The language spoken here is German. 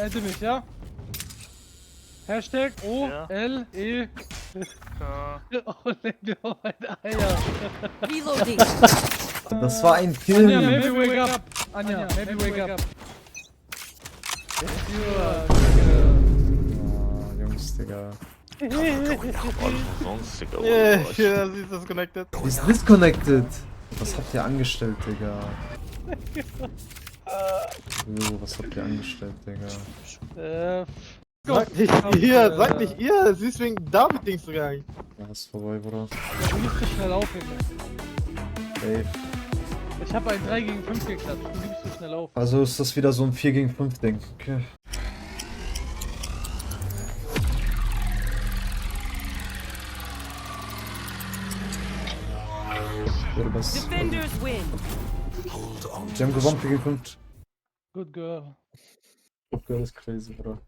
Adde mich, ja? Hashtag O-L-E. Oh, leck mir auf meine Eier. Reloading. Das war ein Anja, Kill. maybe wake up. Anja, maybe wake up. Yes, you are. Oh, Jungs, Digga. Yeah, she's disconnected. Die ist disconnected. Was habt ihr angestellt, Digga? Was habt ihr angestellt, Digga? Sag nicht ihr, sag nicht ihr, sie ist wegen David-Dings gegangen. Ja, ist vorbei, Bruder. Du musst zu schnell aufheben. Safe. Ich habe ein 3 gegen 5 geklatscht. Du gibst zu schnell auf. Also ist das wieder so ein 4 gegen 5 Ding. Okay. Defenders win. Die haben gewonnen 4 gegen 5. Good girl. Okay, das ist crazy, Bro.